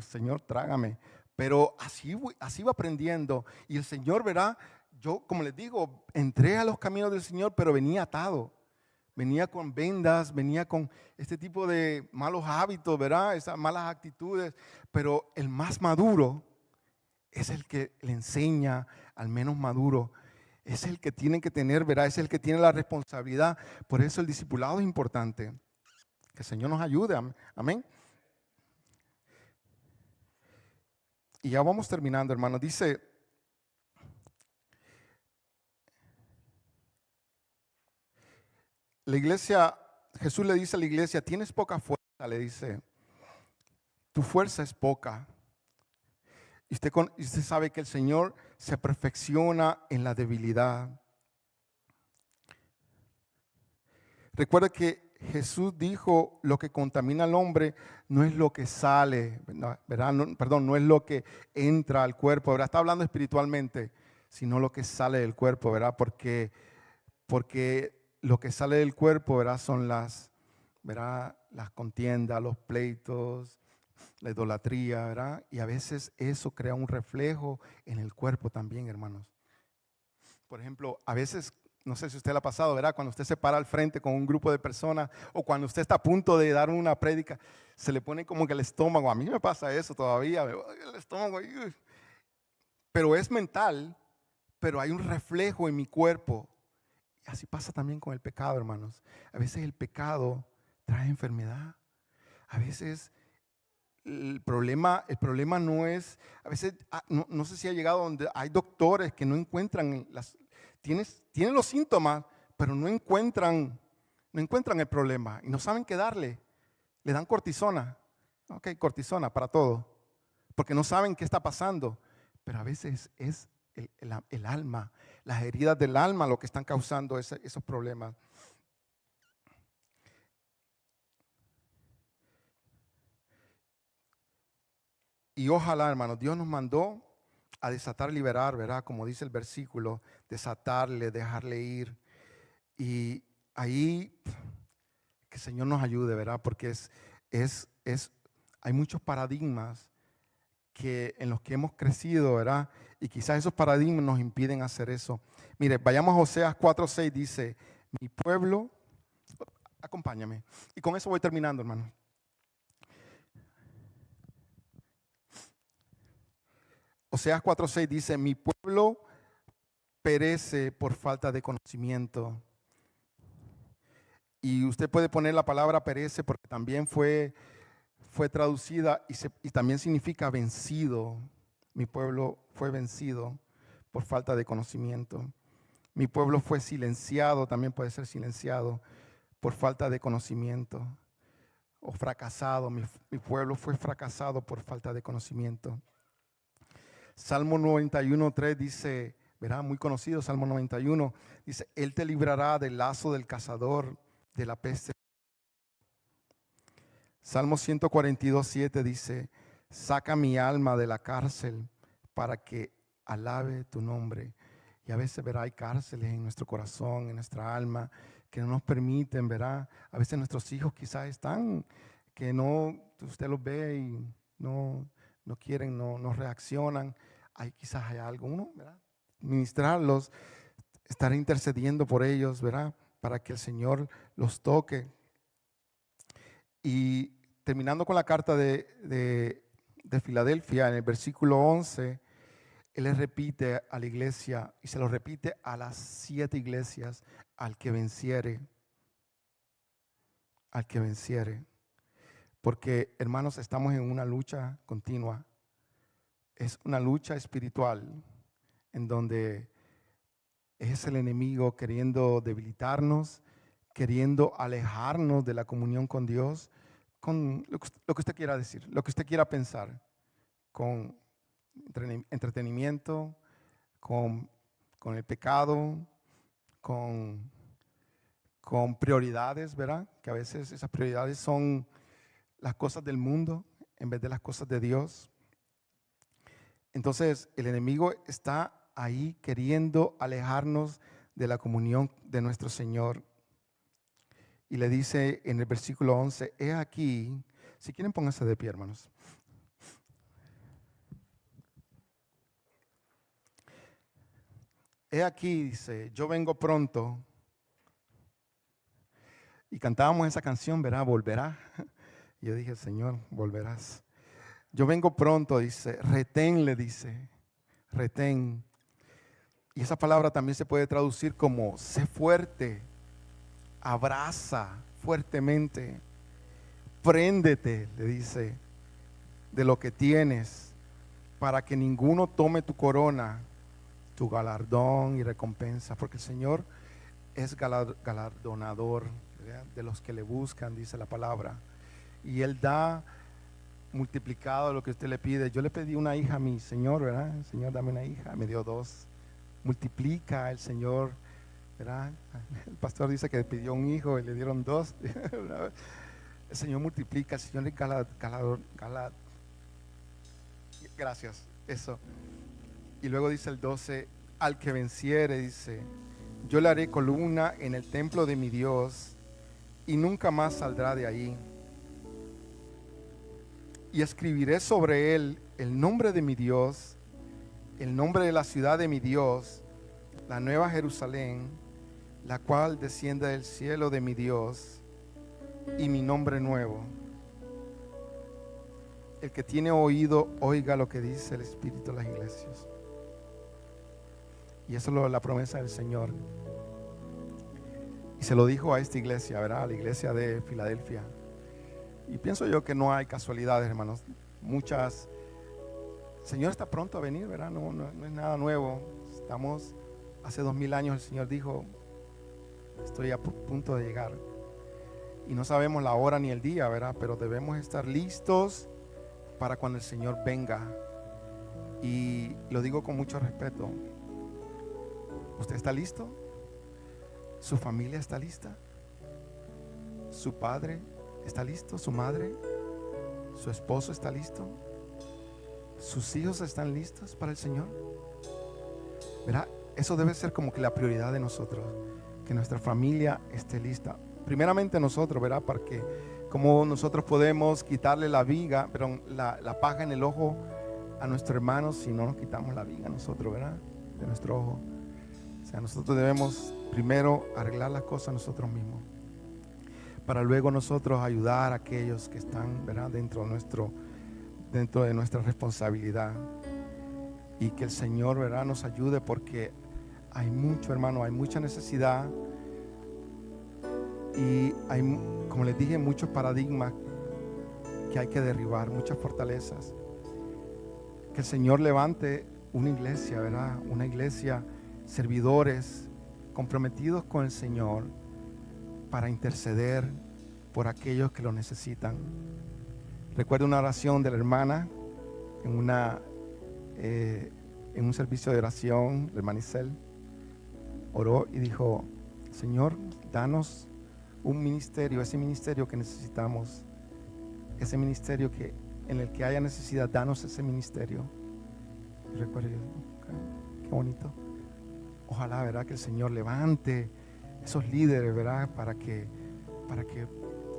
Señor, trágame. Pero así va aprendiendo. Y el Señor, ¿verdad? Yo, como les digo, entré a los caminos del Señor, pero venía atado. Venía con vendas, venía con este tipo de malos hábitos, ¿verdad? Esas malas actitudes. Pero el más maduro es el que le enseña al menos maduro. Es el que tiene que tener, ¿verdad? Es el que tiene la responsabilidad. Por eso el discipulado es importante. Que el Señor nos ayude. Amén. Y ya vamos terminando, hermano. Dice, la iglesia, Jesús le dice a la iglesia, tienes poca fuerza, le dice, tu fuerza es poca. Y usted sabe que el Señor se perfecciona en la debilidad. Recuerda que Jesús dijo, lo que contamina al hombre no es lo que sale, ¿verdad? No es lo que entra al cuerpo, ¿verdad? Está hablando espiritualmente, sino lo que sale del cuerpo, ¿verdad? Porque lo que sale del cuerpo, ¿verdad? Son ¿verdad? Las contiendas, los pleitos, la idolatría, ¿verdad? Y a veces eso crea un reflejo en el cuerpo también, hermanos. Por ejemplo, a veces, no sé si usted le ha pasado, ¿verdad? Cuando usted se para al frente con un grupo de personas o cuando usted está a punto de dar una prédica, se le pone como que el estómago. A mí me pasa eso todavía, el estómago. Pero es mental, pero hay un reflejo en mi cuerpo. Y así pasa también con el pecado, hermanos. A veces el pecado trae enfermedad. A veces el problema no es, a veces, no sé si ha llegado donde hay doctores que no encuentran tienen los síntomas, pero no encuentran el problema y no saben qué darle. Le dan cortisona. Ok, cortisona para todo, porque no saben qué está pasando. Pero a veces es el alma, las heridas del alma lo que están causando esos problemas. Y ojalá, hermanos, Dios nos mandó a desatar, liberar, ¿verdad? Como dice el versículo, desatarle, dejarle ir. Y ahí que el Señor nos ayude, ¿verdad? Porque hay muchos paradigmas en los que hemos crecido, ¿verdad? Y quizás esos paradigmas nos impiden hacer eso. Mire, vayamos a Oseas 4:6, dice, mi pueblo, acompáñame. Y con eso voy terminando, hermano. Oseas 4:6 dice, mi pueblo perece por falta de conocimiento. Y usted puede poner la palabra perece porque también fue traducida y también significa vencido. Mi pueblo fue vencido por falta de conocimiento. Mi pueblo fue silenciado, también puede ser silenciado por falta de conocimiento. O fracasado, mi pueblo fue fracasado por falta de conocimiento. Salmo 91:3 dice, verá, muy conocido, Salmo 91, dice, Él te librará del lazo del cazador, de la peste. Salmo 142:7 dice, saca mi alma de la cárcel para que alabe tu nombre. Y a veces, verá, hay cárceles en nuestro corazón, en nuestra alma, que no nos permiten, verá. A veces nuestros hijos quizás están, que no, usted los ve y no quieren, no reaccionan. Quizás hay algo, ¿verdad? Ministrarlos, estar intercediendo por ellos, ¿verdad? Para que el Señor los toque. Y terminando con la carta de de Filadelfia, en el versículo 11, Él le repite a la iglesia, y se lo repite a las 7 iglesias: al que venciere, al que venciere. Porque, hermanos, estamos en una lucha continua. Es una lucha espiritual en donde es el enemigo queriendo debilitarnos, queriendo alejarnos de la comunión con Dios, con lo que usted quiera decir, lo que usted quiera pensar, con entretenimiento, con el pecado, con prioridades, ¿verdad? Que a veces esas prioridades son las cosas del mundo en vez de las cosas de Dios. Entonces el enemigo está ahí queriendo alejarnos de la comunión de nuestro Señor. Y le dice en el versículo 11, he aquí, si quieren pónganse de pie, hermanos. He aquí, dice, yo vengo pronto. Y cantábamos esa canción, ¿verdad? Volverá. Y yo dije, Señor, volverás. Yo vengo pronto, dice, retén, le dice, retén. Y esa palabra también se puede traducir como sé fuerte, abraza fuertemente, préndete, le dice, de lo que tienes, para que ninguno tome tu corona, tu galardón y recompensa, porque el Señor es galardonador, ¿verdad?, de los que le buscan, dice la palabra, y Él da multiplicado lo que usted le pide. Yo le pedí una hija a mi Señor, ¿verdad? Señor, dame una hija, me dio 2. Multiplica el Señor, ¿verdad? El pastor dice que pidió un hijo y le dieron 2. El Señor multiplica, el Señor es gracias, eso. Y luego dice el 12, al que venciere, dice, yo le haré columna en el templo de mi Dios y nunca más saldrá de ahí. Y escribiré sobre él el nombre de mi Dios, el nombre de la ciudad de mi Dios, la nueva Jerusalén, la cual desciende del cielo de mi Dios, y mi nombre nuevo. El que tiene oído, oiga lo que dice el Espíritu de las iglesias. Y eso es la promesa del Señor. Y se lo dijo a esta iglesia, ¿verdad? A la iglesia de Filadelfia. Y pienso yo que no hay casualidades, hermanos. Muchas. El Señor está pronto a venir, ¿verdad? No es nada nuevo. Estamos, hace 2000 años el Señor dijo, estoy a punto de llegar. Y no sabemos la hora ni el día, ¿verdad? Pero debemos estar listos para cuando el Señor venga. Y lo digo con mucho respeto. ¿Usted está listo? ¿Su familia está lista? ¿Su padre está listo? ¿Su madre? ¿Su esposo está listo? ¿Sus hijos están listos para el Señor? ¿Verdad? Eso debe ser como que la prioridad de nosotros, que nuestra familia esté lista. Primeramente nosotros, ¿verdad? Porque como nosotros podemos quitarle la viga, pero la paja en el ojo a nuestro hermano si no nos quitamos la viga nosotros, ¿verdad? De nuestro ojo. O sea, nosotros debemos primero arreglar las cosas nosotros mismos, para luego nosotros ayudar a aquellos que están, ¿verdad?, dentro de nuestra responsabilidad. Y que el Señor, ¿verdad?, nos ayude, porque hay mucho, hermano, hay mucha necesidad. Y hay, como les dije, muchos paradigmas que hay que derribar, muchas fortalezas. Que el Señor levante una iglesia, ¿verdad? Una iglesia, servidores comprometidos con el Señor para interceder por aquellos que lo necesitan. Recuerdo una oración de la hermana en un servicio de oración, la hermana Isel oró y dijo, Señor, danos un ministerio, ese ministerio que necesitamos, ese ministerio en el que haya necesidad, danos ese ministerio. Y recuerdo, qué bonito. Ojalá, ¿verdad?, que el Señor levante esos líderes, ¿verdad?, para que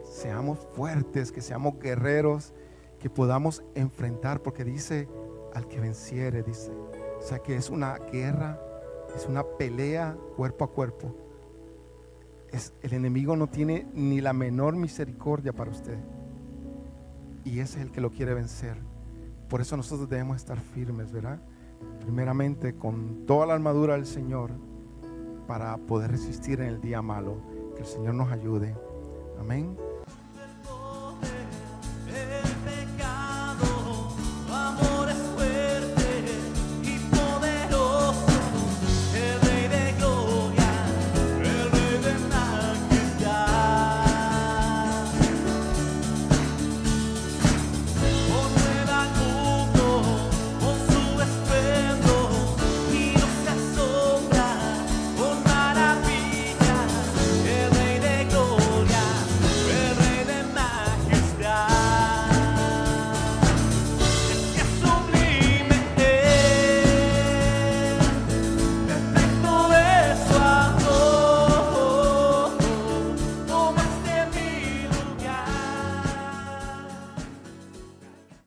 seamos fuertes, que seamos guerreros, que podamos enfrentar, porque dice al que venciere, dice, o sea que es una guerra, es una pelea cuerpo a cuerpo. El enemigo no tiene ni la menor misericordia para usted, y ese es el que lo quiere vencer. Por eso nosotros debemos estar firmes, ¿verdad? Primeramente con toda la armadura del Señor para poder resistir en el día malo. Que el Señor nos ayude. Amén.